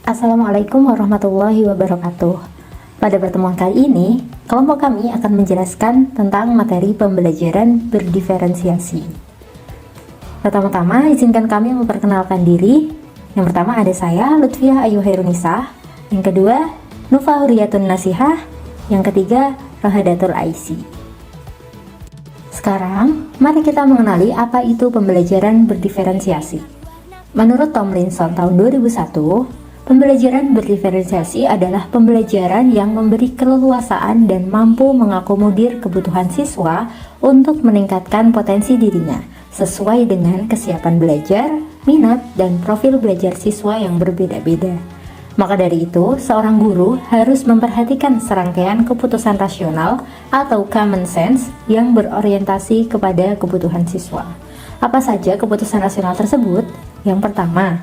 Assalamualaikum warahmatullahi wabarakatuh. Pada pertemuan kali ini, kelompok kami akan menjelaskan tentang materi pembelajaran berdiferensiasi. Pertama-tama, izinkan kami memperkenalkan diri. Yang pertama ada saya, Lutfiah Ayu Hairunisa. Yang kedua, Nufa Huriyatun Nasihah. Yang ketiga, Rohadatul Aisi. Sekarang, mari kita mengenali apa itu pembelajaran berdiferensiasi. Menurut Tomlinson tahun 2001, pembelajaran berdiferensiasi adalah pembelajaran yang memberi keleluasaan dan mampu mengakomodir kebutuhan siswa untuk meningkatkan potensi dirinya sesuai dengan kesiapan belajar, minat, dan profil belajar siswa yang berbeda-beda. Maka dari itu, seorang guru harus memperhatikan serangkaian keputusan rasional atau common sense yang berorientasi kepada kebutuhan siswa. Apa saja keputusan rasional tersebut? Yang pertama,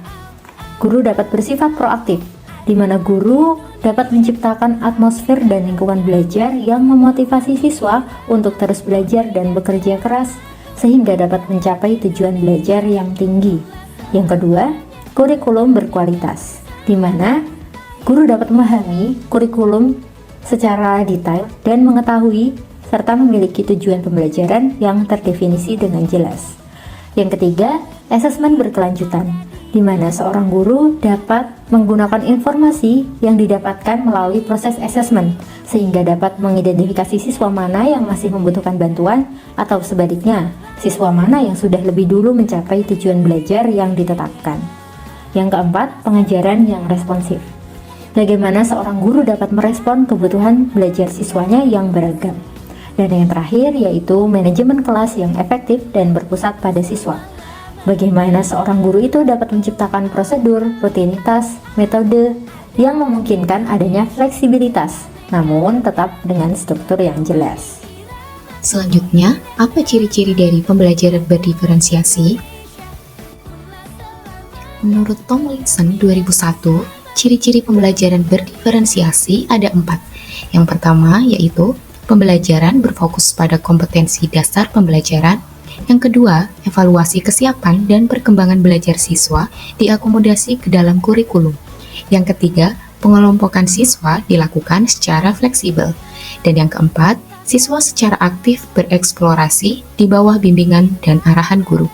guru dapat bersifat proaktif, di mana guru dapat menciptakan atmosfer dan lingkungan belajar yang memotivasi siswa untuk terus belajar dan bekerja keras, sehingga dapat mencapai tujuan belajar yang tinggi. Yang kedua, kurikulum berkualitas, di mana guru dapat memahami kurikulum secara detail dan mengetahui serta memiliki tujuan pembelajaran yang terdefinisi dengan jelas. Yang ketiga, asesmen berkelanjutan, di mana seorang guru dapat menggunakan informasi yang didapatkan melalui proses asesmen, sehingga dapat mengidentifikasi siswa mana yang masih membutuhkan bantuan, atau sebaliknya, siswa mana yang sudah lebih dulu mencapai tujuan belajar yang ditetapkan. Yang keempat, pengajaran yang responsif. Bagaimana seorang guru dapat merespon kebutuhan belajar siswanya yang beragam. Dan yang terakhir yaitu manajemen kelas yang efektif dan berpusat pada siswa. Bagaimana seorang guru itu dapat menciptakan prosedur, rutinitas, metode yang memungkinkan adanya fleksibilitas, namun tetap dengan struktur yang jelas. Selanjutnya, apa ciri-ciri dari pembelajaran berdiferensiasi? Menurut Tomlinson 2001, ciri-ciri pembelajaran berdiferensiasi ada 4. Yang pertama yaitu pembelajaran berfokus pada kompetensi dasar pembelajaran. Yang kedua, evaluasi kesiapan dan perkembangan belajar siswa diakomodasi ke dalam kurikulum. Yang ketiga, pengelompokan siswa dilakukan secara fleksibel. Dan yang keempat, siswa secara aktif bereksplorasi di bawah bimbingan dan arahan guru.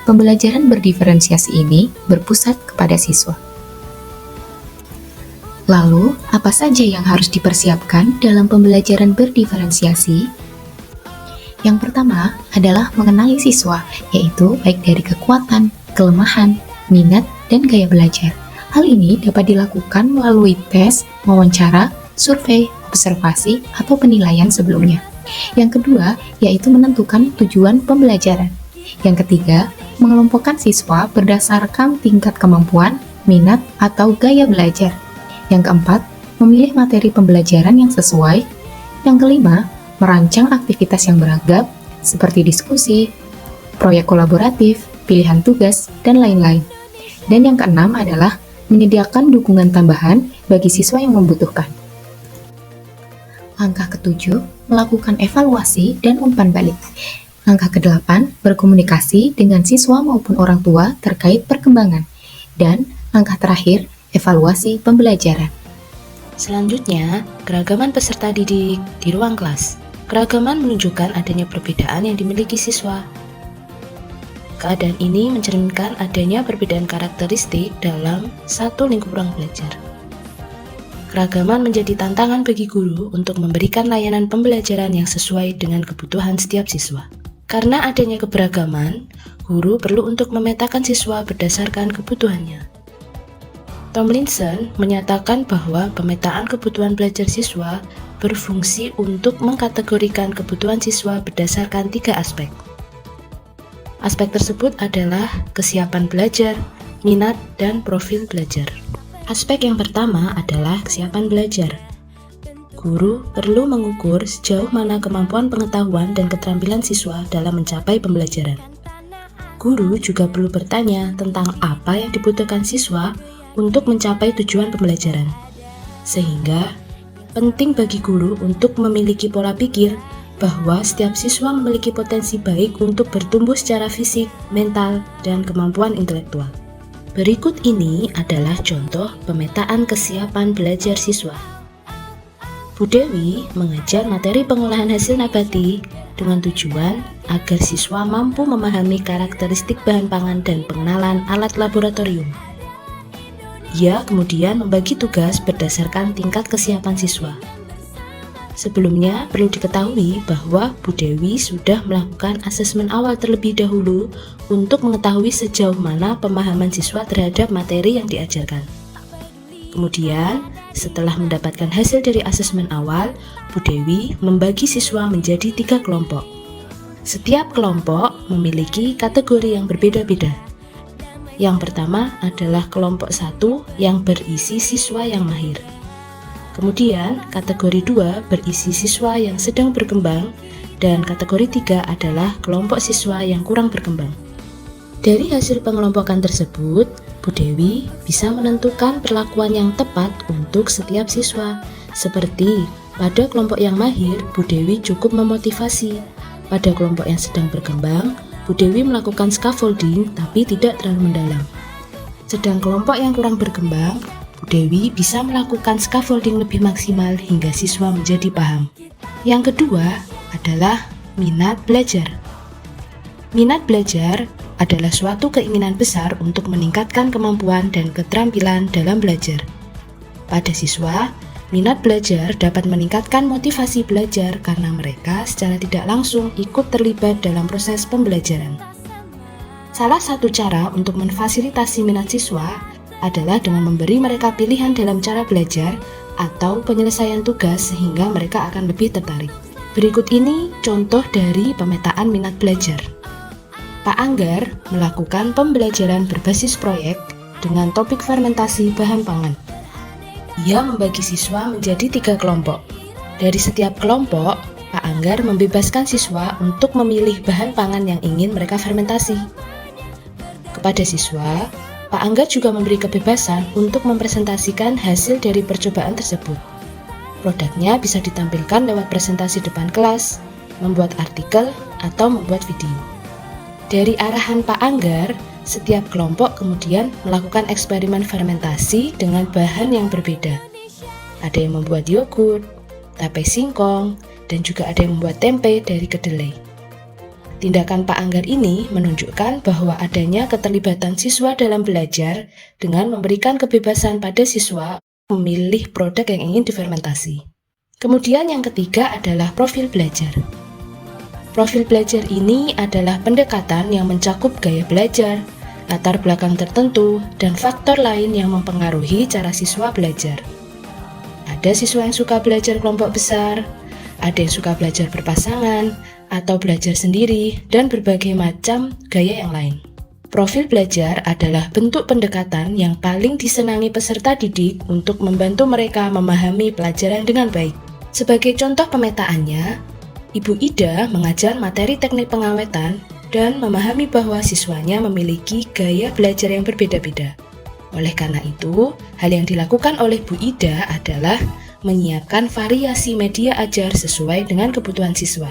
Pembelajaran berdiferensiasi ini berpusat kepada siswa. Lalu, apa saja yang harus dipersiapkan dalam pembelajaran berdiferensiasi? Yang pertama adalah mengenali siswa, yaitu baik dari kekuatan, kelemahan, minat, dan gaya belajar. Hal ini dapat dilakukan melalui tes, wawancara, survei, observasi, atau penilaian sebelumnya. Yang kedua, yaitu menentukan tujuan pembelajaran. Yang ketiga, mengelompokkan siswa berdasarkan tingkat kemampuan, minat, atau gaya belajar. Yang keempat, memilih materi pembelajaran yang sesuai. Yang kelima, merancang aktivitas yang beragam seperti diskusi, proyek kolaboratif, pilihan tugas, dan lain-lain. Dan yang keenam adalah menyediakan dukungan tambahan bagi siswa yang membutuhkan. Langkah ketujuh, melakukan evaluasi dan umpan balik. Langkah kedelapan, berkomunikasi dengan siswa maupun orang tua terkait perkembangan. Dan langkah terakhir, evaluasi pembelajaran. Selanjutnya, keragaman peserta didik di ruang kelas. Keragaman menunjukkan adanya perbedaan yang dimiliki siswa. Keadaan ini mencerminkan adanya perbedaan karakteristik dalam satu lingkup ruang belajar. Keragaman menjadi tantangan bagi guru untuk memberikan layanan pembelajaran yang sesuai dengan kebutuhan setiap siswa. Karena adanya keberagaman, guru perlu untuk memetakan siswa berdasarkan kebutuhannya. Tomlinson menyatakan bahwa pemetaan kebutuhan belajar siswa berfungsi untuk mengkategorikan kebutuhan siswa berdasarkan 3 aspek. Aspek tersebut adalah kesiapan belajar, minat, dan profil belajar. Aspek yang pertama adalah kesiapan belajar. Guru perlu mengukur sejauh mana kemampuan pengetahuan dan keterampilan siswa dalam mencapai pembelajaran. Guru juga perlu bertanya tentang apa yang dibutuhkan siswa untuk mencapai tujuan pembelajaran. Sehingga, penting bagi guru untuk memiliki pola pikir bahwa setiap siswa memiliki potensi baik untuk bertumbuh secara fisik, mental, dan kemampuan intelektual. Berikut ini adalah contoh pemetaan kesiapan belajar siswa. Bu Dewi mengajar materi pengolahan hasil nabati dengan tujuan agar siswa mampu memahami karakteristik bahan pangan dan pengenalan alat laboratorium. Ia kemudian membagi tugas berdasarkan tingkat kesiapan siswa. Sebelumnya, perlu diketahui bahwa Bu Dewi sudah melakukan asesmen awal terlebih dahulu untuk mengetahui sejauh mana pemahaman siswa terhadap materi yang diajarkan. Kemudian, setelah mendapatkan hasil dari asesmen awal, Bu Dewi membagi siswa menjadi 3 kelompok. Setiap kelompok memiliki kategori yang berbeda-beda. Yang pertama adalah kelompok 1 yang berisi siswa yang mahir. Kemudian, kategori 2 berisi siswa yang sedang berkembang, dan kategori 3 adalah kelompok siswa yang kurang berkembang. Dari hasil pengelompokan tersebut, Bu Dewi bisa menentukan perlakuan yang tepat untuk setiap siswa. Seperti pada kelompok yang mahir, Bu Dewi cukup memotivasi. Pada kelompok yang sedang berkembang, Bu Dewi melakukan scaffolding tapi tidak terlalu mendalam. Sedang kelompok yang kurang berkembang, Bu Dewi bisa melakukan scaffolding lebih maksimal hingga siswa menjadi paham. Yang kedua adalah minat belajar. Minat belajar adalah suatu keinginan besar untuk meningkatkan kemampuan dan keterampilan dalam belajar. Pada siswa, minat belajar dapat meningkatkan motivasi belajar karena mereka secara tidak langsung ikut terlibat dalam proses pembelajaran. Salah satu cara untuk memfasilitasi minat siswa adalah dengan memberi mereka pilihan dalam cara belajar atau penyelesaian tugas sehingga mereka akan lebih tertarik. Berikut ini contoh dari pemetaan minat belajar. Pak Anggar melakukan pembelajaran berbasis proyek dengan topik fermentasi bahan pangan. Ia membagi siswa menjadi 3 kelompok. Dari setiap kelompok, Pak Anggar membebaskan siswa untuk memilih bahan pangan yang ingin mereka fermentasi. Kepada siswa, Pak Anggar juga memberi kebebasan untuk mempresentasikan hasil dari percobaan tersebut. Produknya bisa ditampilkan lewat presentasi depan kelas, membuat artikel, atau membuat video. Dari arahan Pak Anggar, setiap kelompok kemudian melakukan eksperimen fermentasi dengan bahan yang berbeda. Ada yang membuat yogurt, tape singkong, dan juga ada yang membuat tempe dari kedelai. Tindakan Pak Anggar ini menunjukkan bahwa adanya keterlibatan siswa dalam belajar dengan memberikan kebebasan pada siswa memilih produk yang ingin difermentasi. Kemudian yang ketiga adalah profil belajar. Profil belajar ini adalah pendekatan yang mencakup gaya belajar, latar belakang tertentu, dan faktor lain yang mempengaruhi cara siswa belajar. Ada siswa yang suka belajar kelompok besar, ada yang suka belajar berpasangan, atau belajar sendiri, dan berbagai macam gaya yang lain. Profil belajar adalah bentuk pendekatan yang paling disenangi peserta didik untuk membantu mereka memahami pelajaran dengan baik. Sebagai contoh pemetaannya, Ibu Ida mengajar materi teknik pengawetan dan memahami bahwa siswanya memiliki gaya belajar yang berbeda-beda. Oleh karena itu, hal yang dilakukan oleh Bu Ida adalah menyiapkan variasi media ajar sesuai dengan kebutuhan siswa.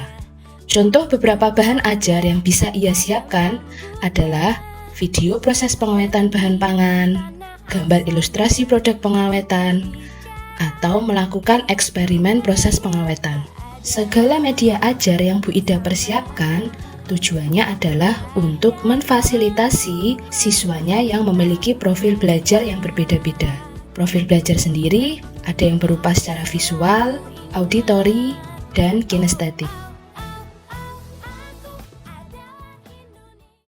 Contoh beberapa bahan ajar yang bisa ia siapkan adalah video proses pengawetan bahan pangan, gambar ilustrasi produk pengawetan, atau melakukan eksperimen proses pengawetan. Segala media ajar yang Bu Ida persiapkan tujuannya adalah untuk memfasilitasi siswanya yang memiliki profil belajar yang berbeda-beda. Profil belajar sendiri ada yang berupa secara visual, auditori, dan kinestetik.